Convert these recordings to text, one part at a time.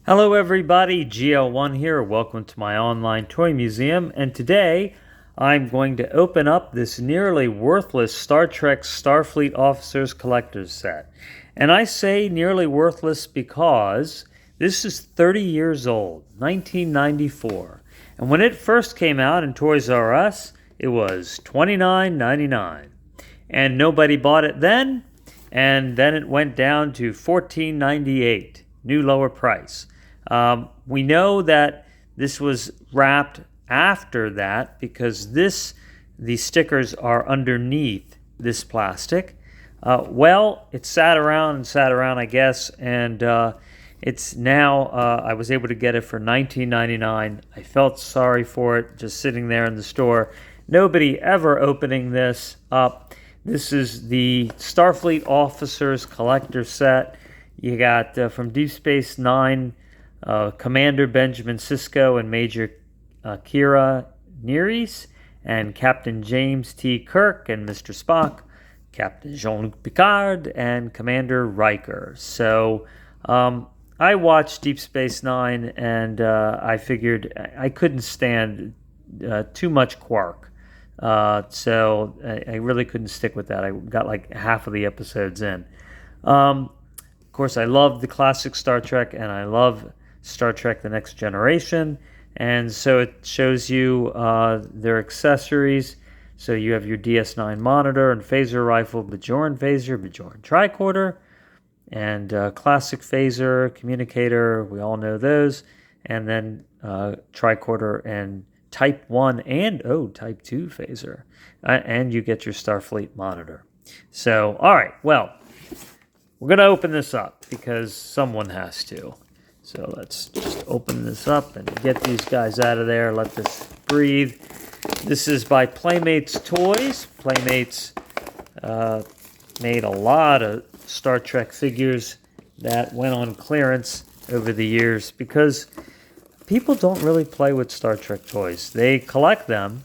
Hello everybody, GL1 here. Welcome to my online toy museum, and today I'm going to open up this nearly worthless Star Trek Starfleet Officers Collector's set. And I say nearly worthless because this is 30 years old, 1994. And when it first came out in Toys R Us, it was $29.99. And nobody bought it then, and then it went down to $14.98, new lower price. We know that this was wrapped after that because these stickers are underneath this plastic. It sat around, I guess, and it's now, I was able to get it for $19.99. I felt sorry for it just sitting there in the store. Nobody ever opening this up. This is the Starfleet Officers Collector set. You got from Deep Space Nine, Commander Benjamin Sisko and Major Kira Nerys, and Captain James T. Kirk and Mr. Spock, Captain Jean-Luc Picard, and Commander Riker. So I watched Deep Space Nine, and I figured I couldn't stand too much Quark. So I really couldn't stick with that. I got like half of the episodes in. Of course, I love the classic Star Trek, and I love Star Trek The Next Generation. And so it shows you their accessories. So you have your DS9 monitor and phaser rifle, Bajoran phaser, Bajoran tricorder, and classic phaser, communicator, we all know those. And then tricorder and Type 1 and Type 2 phaser. And you get your Starfleet monitor. So, all right, well, we're going to open this up because someone has to. So let's just open this up and get these guys out of there. Let this breathe. This is by Playmates Toys. Playmates made a lot of Star Trek figures that went on clearance over the years because people don't really play with Star Trek toys. They collect them,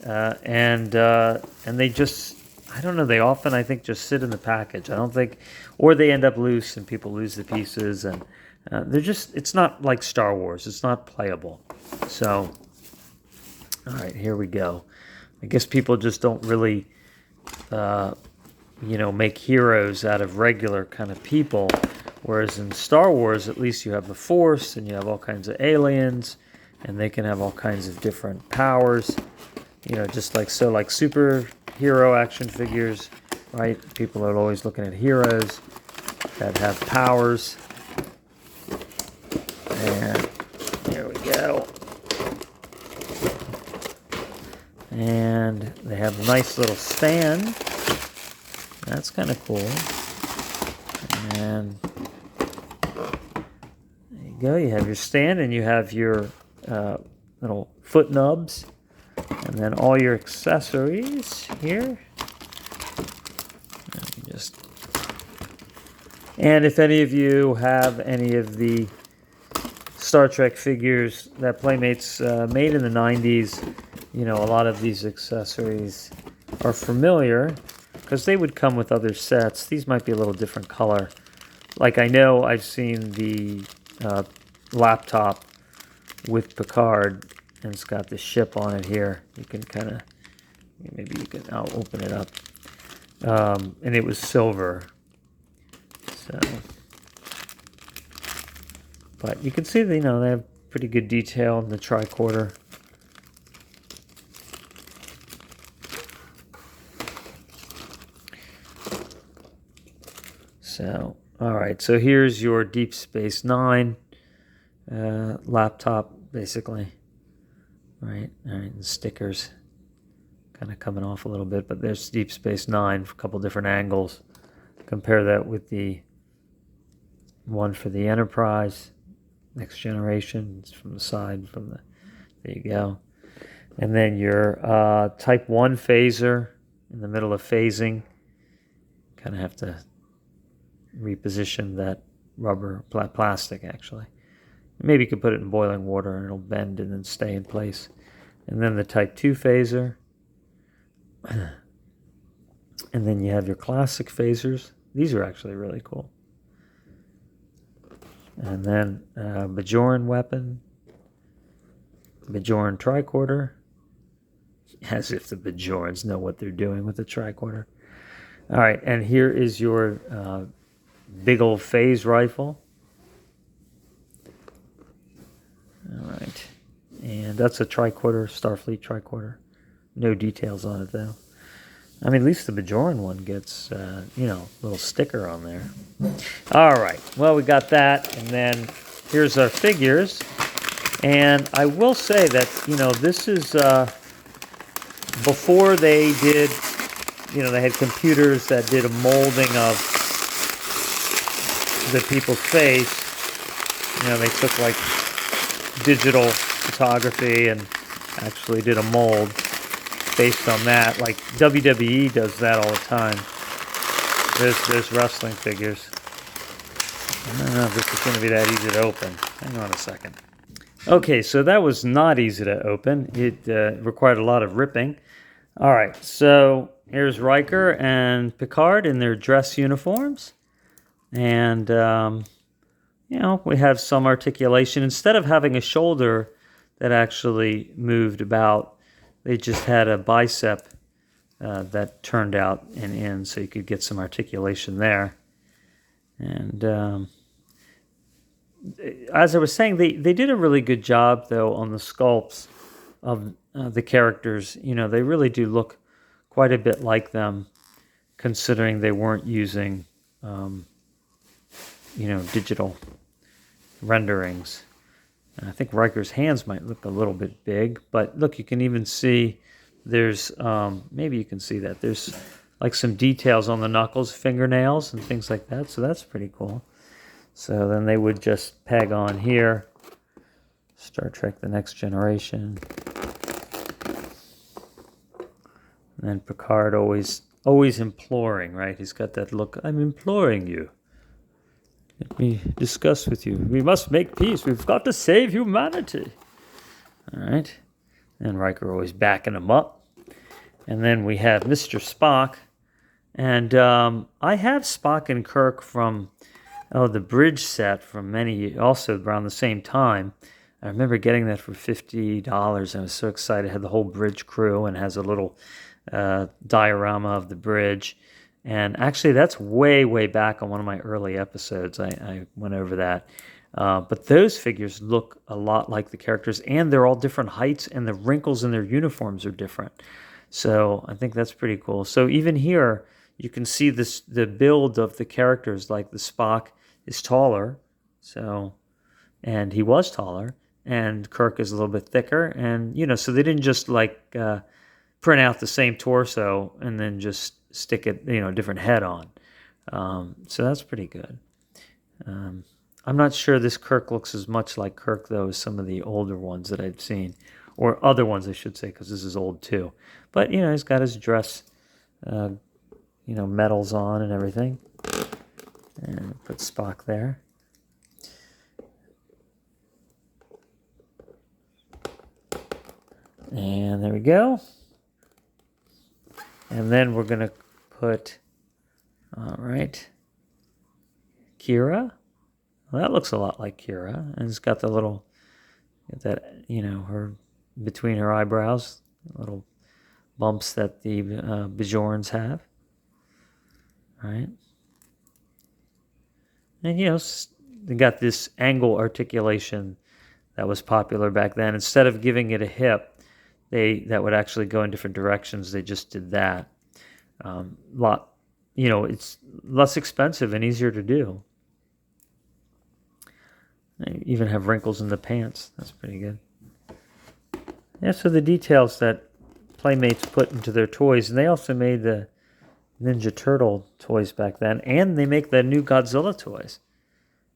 and they just, I don't know, they often, I think, just sit in the package. I don't think, or they end up loose and people lose the pieces, and they're just, it's not like Star Wars. It's not playable. So, all right, here we go. I guess people just don't really, make heroes out of regular kind of people. Whereas in Star Wars, at least you have the Force, and you have all kinds of aliens, and they can have all kinds of different powers. Just like superhero action figures, right? People are always looking at heroes that have powers. And there we go. And they have a nice little stand. That's kind of cool. And there you go. You have your stand, and you have your little foot nubs, and then all your accessories here. And if any of you have any of the Star Trek figures that Playmates made in the 90s, a lot of these accessories are familiar because they would come with other sets. These might be a little different color. Like I know I've seen the laptop with Picard, and it's got the ship on it here. You can kind of, I'll open it up. And it was silver. So, but you can see, they have pretty good detail in the tricorder. So, all right, so here's your Deep Space Nine laptop, basically. All right, the stickers kind of coming off a little bit, but there's Deep Space Nine for a couple different angles. Compare that with the one for the Enterprise, Next Generation. It's from the side, there you go. And then your Type 1 phaser in the middle of phasing. Kind of have to reposition that rubber plastic, actually. Maybe you could put it in boiling water and it'll bend and then stay in place. And then the Type 2 phaser. And then you have your classic phasers. These are actually really cool. And then Bajoran weapon, Bajoran tricorder, as if the Bajorans know what they're doing with the tricorder. All right, and here is your big old phase rifle. All right, and that's a tricorder, Starfleet tricorder. No details on it though. I mean, at least the Bajoran one gets, a little sticker on there. All right, well, we got that, and then here's our figures. And I will say that, this is before they did, they had computers that did a molding of the people's face. They took like digital photography and actually did a mold based on that. Like WWE does that all the time. There's wrestling figures. I don't know if this is going to be that easy to open. Hang on a second. Okay, so that was not easy to open. It required a lot of ripping. All right, so here's Riker and Picard in their dress uniforms. And, we have some articulation. Instead of having a shoulder that actually moved about, they just had a bicep that turned out and in, so you could get some articulation there. And as I was saying, they did a really good job, though, on the sculpts of the characters. They really do look quite a bit like them, considering they weren't using, digital renderings. And I think Riker's hands might look a little bit big, but look, you can even see there's, maybe you can see that. There's like some details on the knuckles, fingernails, and things like that, so that's pretty cool. So then they would just peg on here, Star Trek The Next Generation. And then Picard always imploring, right? He's got that look, I'm imploring you. Let me discuss with you. We must make peace. We've got to save humanity. All right. And Riker always backing him up. And then we have Mr. Spock. And I have Spock and Kirk from the bridge set from also around the same time. I remember getting that for $50. I was so excited. It had the whole bridge crew and has a little diorama of the bridge. And actually, that's way, way back on one of my early episodes. I went over that. But those figures look a lot like the characters, and they're all different heights, and the wrinkles in their uniforms are different. So I think that's pretty cool. So even here, you can see the build of the characters, like the Spock is taller, and he was taller, and Kirk is a little bit thicker, and so they didn't just print out the same torso and then just stick it, a different head on. So that's pretty good. I'm not sure this Kirk looks as much like Kirk, though, as some of the older ones that I've seen, or other ones, I should say, because this is old too. But he's got his dress, medals on and everything. And put Spock there. And there we go. And then we're going to put, all right, Kira. Well, that looks a lot like Kira. And it's got the little, her, between her eyebrows, little bumps that the Bajorans have. All right. And, they got this angle articulation that was popular back then. Instead of giving it a hip, that would actually go in different directions. They just did that. It's less expensive and easier to do. They even have wrinkles in the pants. That's pretty good. Yeah, so the details that Playmates put into their toys, and they also made the Ninja Turtle toys back then, and they make the new Godzilla toys.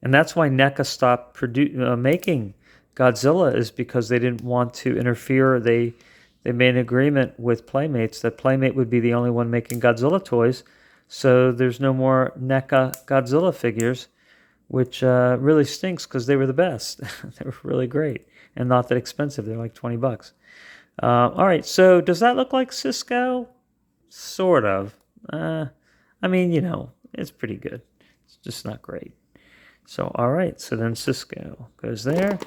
And that's why NECA stopped making Godzilla, is because they didn't want to interfere. They made an agreement with Playmates that Playmate would be the only one making Godzilla toys, so there's no more NECA Godzilla figures, which really stinks because they were the best. They were really great and not that expensive. They're like $20. All right, so does that look like Cisco? Sort of. It's pretty good. It's just not great. So, all right. So then Cisco goes there.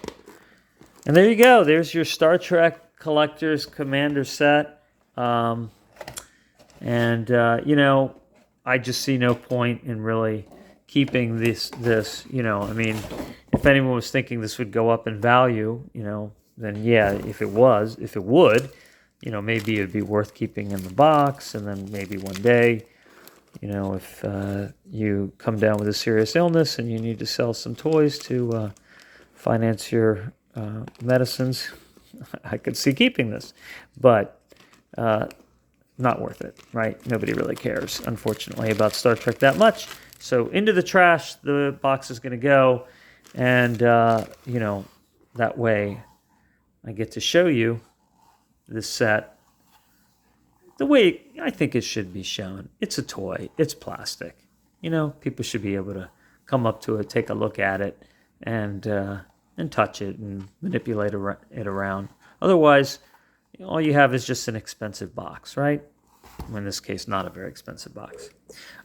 And there you go. There's your Star Trek Collector's Commander set. You know, I just see no point in really keeping this, you know, I mean, if anyone was thinking this would go up in value, you know, then yeah, if it would, you know, maybe it'd be worth keeping in the box, and then maybe one day, you know, if you come down with a serious illness and you need to sell some toys to finance your medicines, I could see keeping this, but not worth it, right? Nobody really cares, unfortunately, about Star Trek that much. So into the trash, the box is going to go, and you know, that way I get to show you this set the way I think it should be shown. It's a toy. It's plastic. You know, people should be able to come up to it, take a look at it, and touch it and manipulate it around. Otherwise, all you have is just an expensive box, right? In this case, not a very expensive box.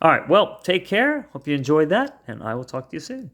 All right, well, take care. Hope you enjoyed that, and I will talk to you soon.